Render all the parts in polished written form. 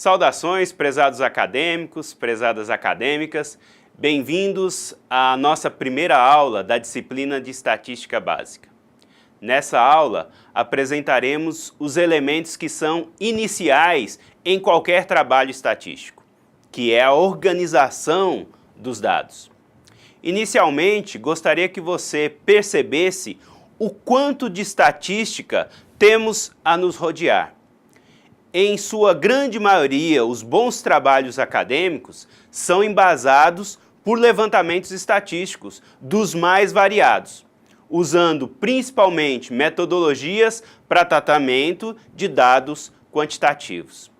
Saudações, prezados acadêmicos, prezadas acadêmicas, bem-vindos à nossa primeira aula da disciplina de Estatística Básica. Nessa aula, apresentaremos os elementos que são iniciais em qualquer trabalho estatístico, que é a organização dos dados. Inicialmente, gostaria que você percebesse o quanto de estatística temos a nos rodear. Em sua grande maioria, os bons trabalhos acadêmicos são embasados por levantamentos estatísticos dos mais variados, usando principalmente metodologias para tratamento de dados quantitativos.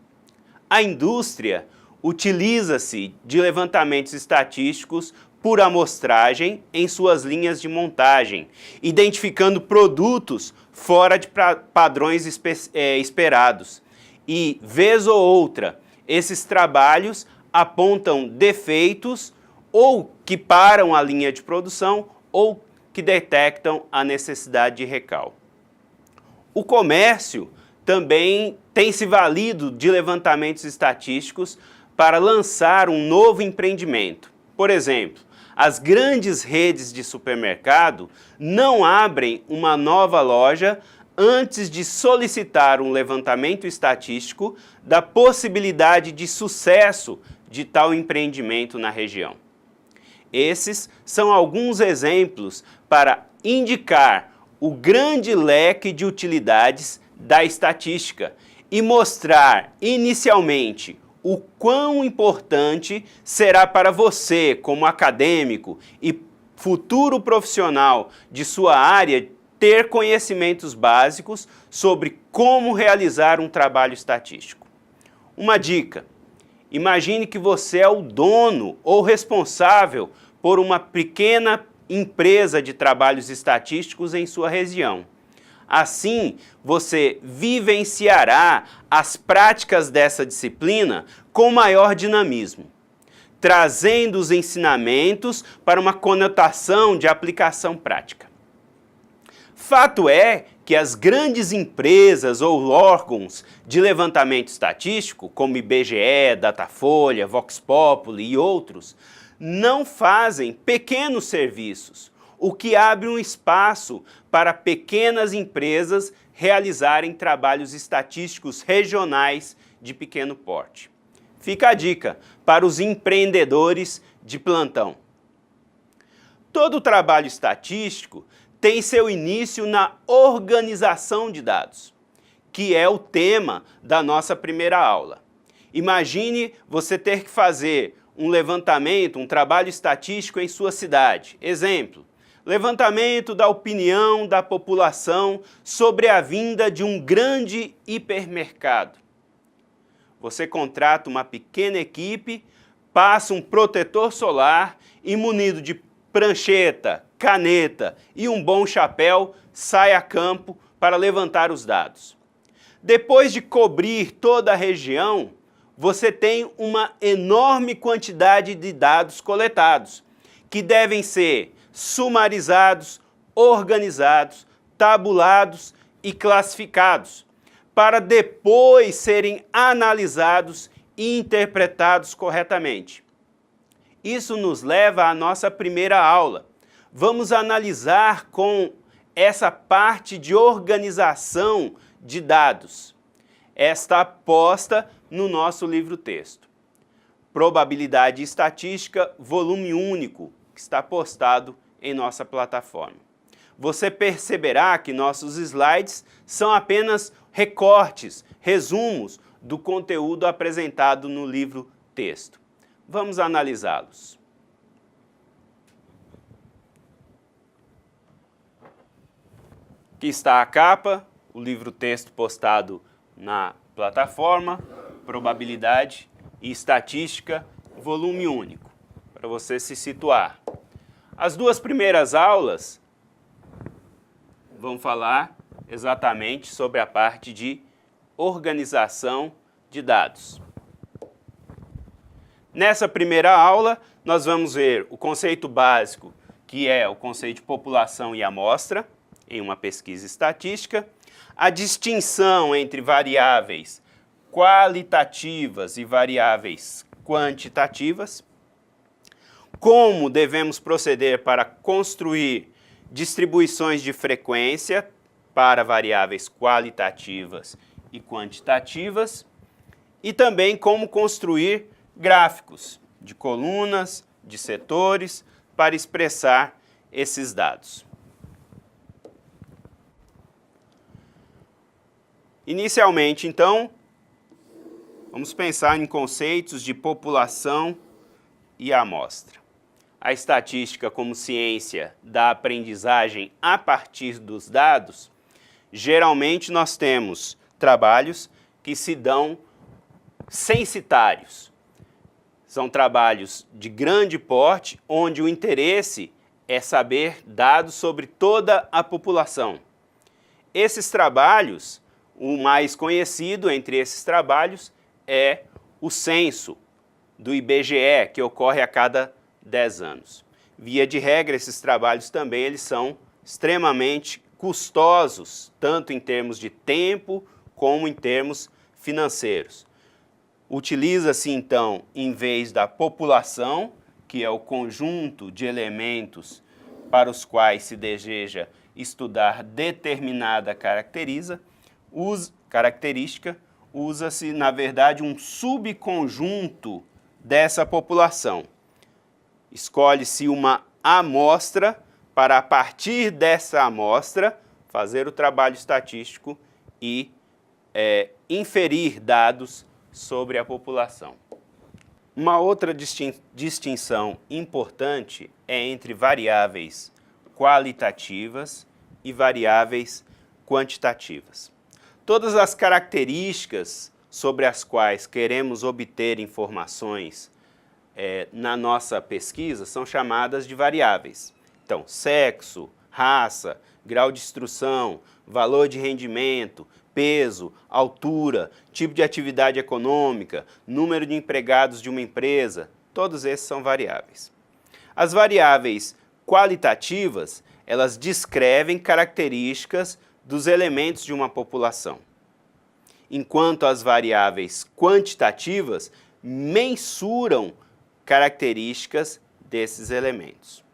A indústria utiliza-se de levantamentos estatísticos por amostragem em suas linhas de montagem, identificando produtos fora de padrões esperados. E, vez ou outra, esses trabalhos apontam defeitos ou que param a linha de produção ou que detectam a necessidade de recal. O comércio também tem se valido de levantamentos estatísticos para lançar um novo empreendimento. Por exemplo, as grandes redes de supermercado não abrem uma nova loja antes de solicitar um levantamento estatístico da possibilidade de sucesso de tal empreendimento na região. Esses são alguns exemplos para indicar o grande leque de utilidades da estatística e mostrar inicialmente o quão importante será para você, como acadêmico e futuro profissional de sua área, ter conhecimentos básicos sobre como realizar um trabalho estatístico. Uma dica: imagine que você é o dono ou responsável por uma pequena empresa de trabalhos estatísticos em sua região. Assim, você vivenciará as práticas dessa disciplina com maior dinamismo, trazendo os ensinamentos para uma conotação de aplicação prática. Fato é que as grandes empresas ou órgãos de levantamento estatístico, como IBGE, Datafolha, Vox Populi e outros, não fazem pequenos serviços, o que abre um espaço para pequenas empresas realizarem trabalhos estatísticos regionais de pequeno porte. Fica a dica para os empreendedores de plantão. Todo trabalho estatístico tem seu início na organização de dados, que é o tema da nossa primeira aula. Imagine você ter que fazer um levantamento, um trabalho estatístico em sua cidade. Exemplo: levantamento da opinião da população sobre a vinda de um grande hipermercado. Você contrata uma pequena equipe, passa um protetor solar e, munido de prancheta, caneta e um bom chapéu, sai a campo para levantar os dados. Depois de cobrir toda a região, você tem uma enorme quantidade de dados coletados, que devem ser sumarizados, organizados, tabulados e classificados, para depois serem analisados e interpretados corretamente. Isso nos leva à nossa primeira aula. Vamos analisar com essa parte de organização de dados. Esta posta no nosso livro-texto. Probabilidade e Estatística, volume único, que está postado em nossa plataforma. Você perceberá que nossos slides são apenas recortes, resumos do conteúdo apresentado no livro-texto. Vamos analisá-los. Aqui está a capa, o livro-texto postado na plataforma, Probabilidade e Estatística, volume único, para você se situar. As duas primeiras aulas vão falar exatamente sobre a parte de organização de dados. Nessa primeira aula, nós vamos ver o conceito básico, que é o conceito de população e amostra, em uma pesquisa estatística, a distinção entre variáveis qualitativas e variáveis quantitativas, como devemos proceder para construir distribuições de frequência para variáveis qualitativas e quantitativas, e também como construir gráficos de colunas, de setores, para expressar esses dados. Inicialmente, então, vamos pensar em conceitos de população e amostra. A estatística como ciência da aprendizagem a partir dos dados, geralmente nós temos trabalhos que se dão censitários. São trabalhos de grande porte, onde o interesse é saber dados sobre toda a população. Esses trabalhos, o mais conhecido entre esses trabalhos é o censo do IBGE, que ocorre a cada 10 anos. Via de regra, esses trabalhos também eles são extremamente custosos, tanto em termos de tempo como em termos financeiros. Utiliza-se, então, em vez da população, que é o conjunto de elementos para os quais se deseja estudar determinada característica, usa-se, na verdade, um subconjunto dessa população. Escolhe-se uma amostra para, a partir dessa amostra, fazer o trabalho estatístico e inferir dados sobre a população. Uma outra distinção importante é entre variáveis qualitativas e variáveis quantitativas. Todas as características sobre as quais queremos obter informações na nossa pesquisa são chamadas de variáveis. Então, sexo, raça, grau de instrução, valor de rendimento, peso, altura, tipo de atividade econômica, número de empregados de uma empresa, todos esses são variáveis. As variáveis qualitativas, elas descrevem características dos elementos de uma população, enquanto as variáveis quantitativas mensuram características desses elementos.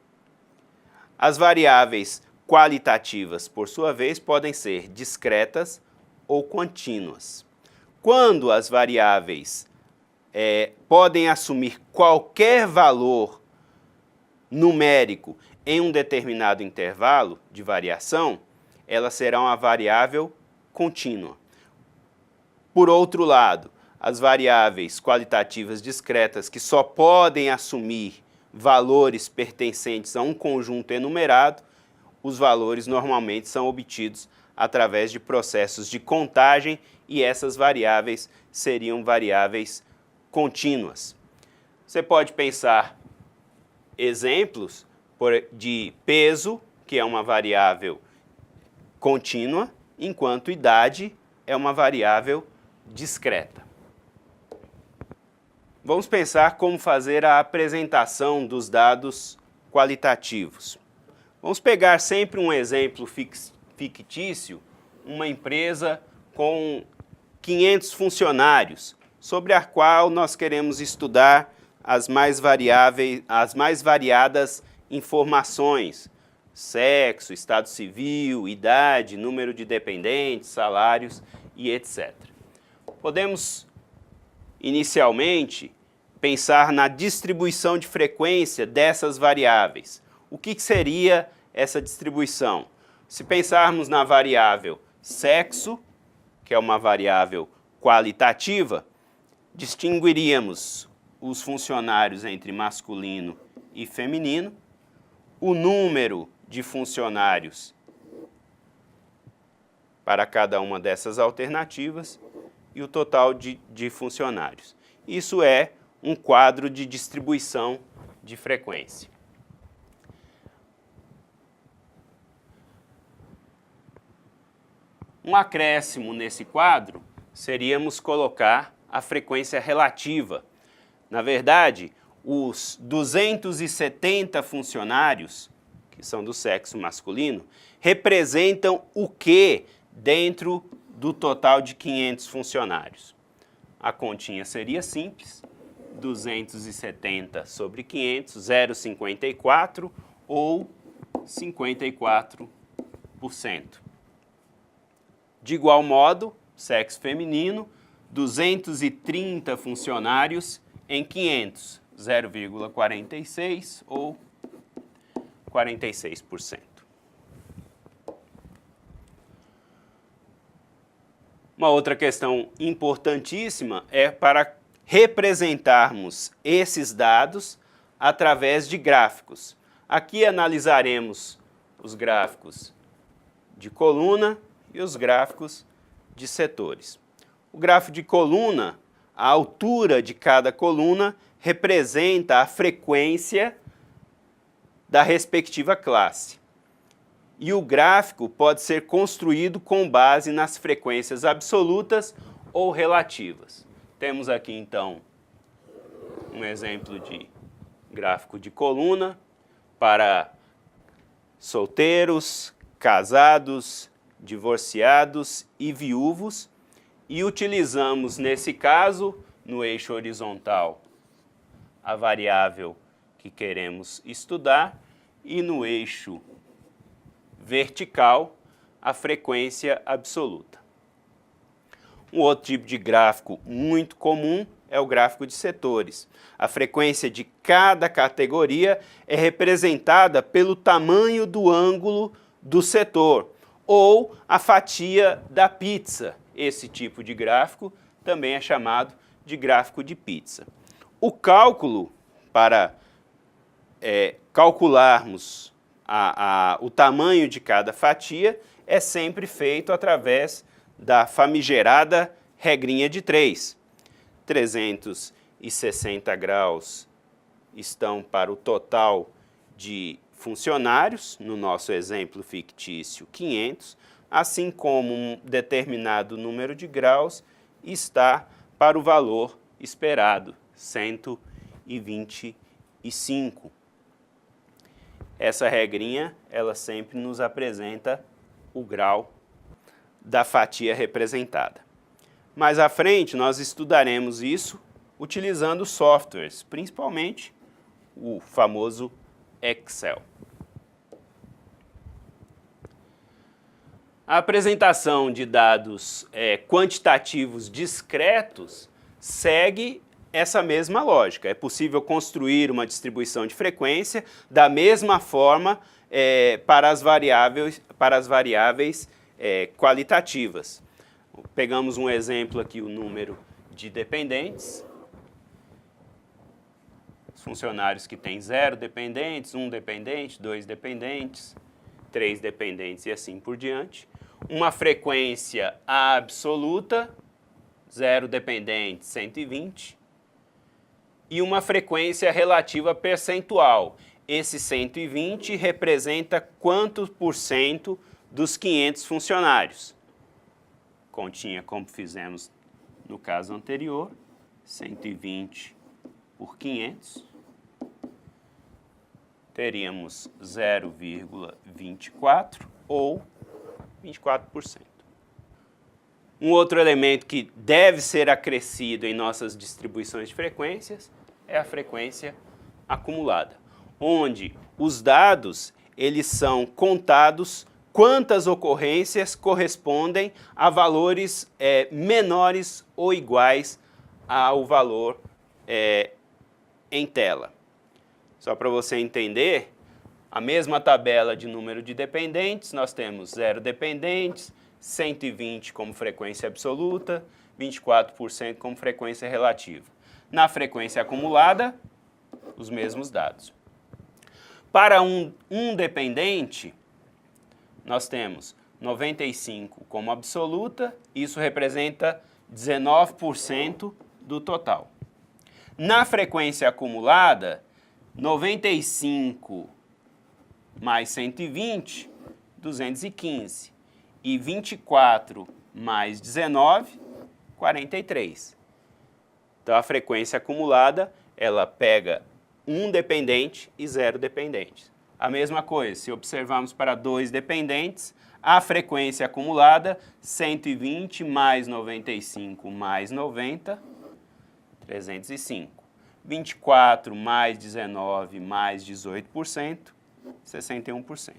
As variáveis qualitativas, por sua vez, podem ser discretas ou contínuas. Quando as variáveis podem assumir qualquer valor numérico em um determinado intervalo de variação, elas serão a variável contínua. Por outro lado, as variáveis qualitativas discretas que só podem assumir valores pertencentes a um conjunto enumerado, os valores normalmente são obtidos através de processos de contagem e essas variáveis seriam variáveis contínuas. Você pode pensar exemplos de peso, que é uma variável contínua, enquanto idade é uma variável discreta. Vamos pensar como fazer a apresentação dos dados qualitativos. Vamos pegar sempre um exemplo fictício, uma empresa com 500 funcionários, sobre a qual nós queremos estudar as mais variadas informações: sexo, estado civil, idade, número de dependentes, salários e etc. Podemos, inicialmente, pensar na distribuição de frequência dessas variáveis. O que seria essa distribuição? Se pensarmos na variável sexo, que é uma variável qualitativa, distinguiríamos os funcionários entre masculino e feminino, o número de funcionários para cada uma dessas alternativas e o total de funcionários. Isso é um quadro de distribuição de frequência. Um acréscimo nesse quadro seríamos colocar a frequência relativa. Na verdade, os 270 funcionários, que são do sexo masculino, representam o que dentro do total de 500 funcionários? a continha seria simples, 270 sobre 500, 0,54 ou 54%. De igual modo, sexo feminino, 230 funcionários em 500, 0,46 ou 46%. Uma outra questão importantíssima é para representarmos esses dados através de gráficos. Aqui analisaremos os gráficos de coluna e os gráficos de setores. O gráfico de coluna, a altura de cada coluna representa a frequência da respectiva classe. E o gráfico pode ser construído com base nas frequências absolutas ou relativas. Temos aqui, então, um exemplo de gráfico de coluna para solteiros, casados, divorciados e viúvos, e utilizamos, nesse caso, no eixo horizontal, a variável que queremos estudar, e no eixo vertical, a frequência absoluta. Um outro tipo de gráfico muito comum é o gráfico de setores. A frequência de cada categoria é representada pelo tamanho do ângulo do setor, ou a fatia da pizza. Esse tipo de gráfico também é chamado de gráfico de pizza. O cálculo para calcularmos o tamanho de cada fatia é sempre feito através da famigerada regrinha de 3. 360 graus estão para o total de funcionários, no nosso exemplo fictício 500, assim como um determinado número de graus está para o valor esperado, 125. Essa regrinha, ela sempre nos apresenta o grau da fatia representada. Mais à frente, nós estudaremos isso utilizando softwares, principalmente o famoso Excel. A apresentação de dados quantitativos discretos segue essa mesma lógica. É possível construir uma distribuição de frequência da mesma forma para as variáveis qualitativas. Pegamos um exemplo aqui, o número de dependentes. Os funcionários que têm 0 dependentes, 1 dependente, 2 dependentes, 3 dependentes e assim por diante. Uma frequência absoluta, 0 dependentes, 120. E uma frequência relativa percentual. Esse 120 representa quantos por cento dos 500 funcionários? Continha como fizemos no caso anterior, 120 por 500. Teríamos 0,24 ou 24%. Um outro elemento que deve ser acrescido em nossas distribuições de frequências é a frequência acumulada, onde os dados eles são contados quantas ocorrências correspondem a valores menores ou iguais ao valor em tela. Só para você entender, a mesma tabela de número de dependentes, nós temos 0 dependentes, 120 como frequência absoluta, 24% como frequência relativa. Na frequência acumulada, os mesmos dados. Para um dependente, nós temos 95 como absoluta, isso representa 19% do total. Na frequência acumulada, 95 mais 120, 215. E 24 mais 19, 43. Então, a frequência acumulada, ela pega 1 dependente e 0 dependentes. A mesma coisa, se observarmos para 2 dependentes, A frequência acumulada, 120 mais 95 mais 90, 305. 24 mais 19 mais 18%, 61%.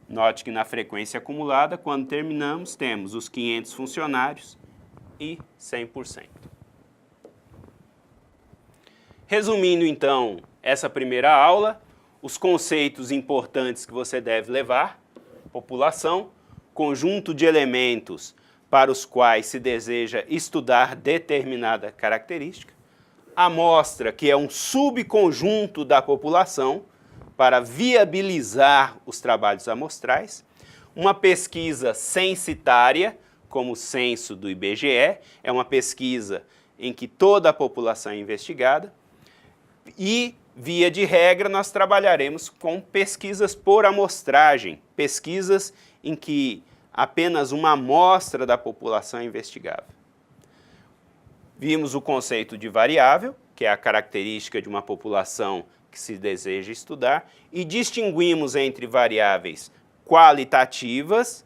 Note que na frequência acumulada, quando terminamos, temos os 500 funcionários e 100%. Resumindo, então, essa primeira aula, os conceitos importantes que você deve levar: população, conjunto de elementos para os quais se deseja estudar determinada característica; amostra, que é um subconjunto da população para viabilizar os trabalhos amostrais; uma pesquisa censitária, como o censo do IBGE, é uma pesquisa em que toda a população é investigada; e, via de regra, nós trabalharemos com pesquisas por amostragem, pesquisas em que apenas uma amostra da população é investigável. Vimos o conceito de variável, que é a característica de uma população que se deseja estudar, e distinguimos entre variáveis qualitativas,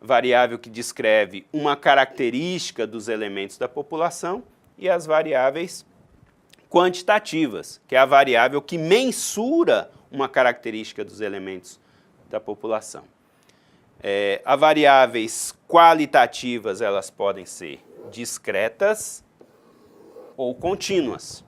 variável que descreve uma característica dos elementos da população, e as variáveis quantitativas, que é a variável que mensura uma característica dos elementos da população. As variáveis qualitativas, elas podem ser discretas ou contínuas.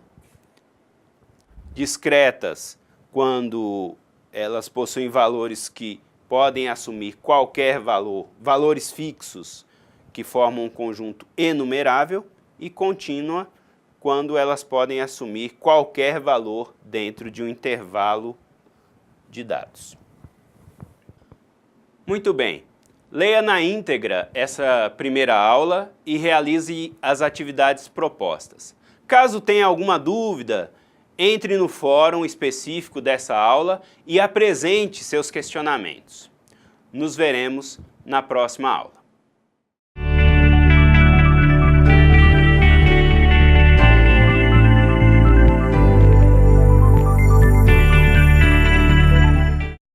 Discretas, quando elas possuem valores que podem assumir qualquer valor, valores fixos que formam um conjunto enumerável; e contínua, quando elas podem assumir qualquer valor dentro de um intervalo de dados. Muito bem, leia na íntegra essa primeira aula e realize as atividades propostas. Caso tenha alguma dúvida, entre no fórum específico dessa aula e apresente seus questionamentos. Nos veremos na próxima aula.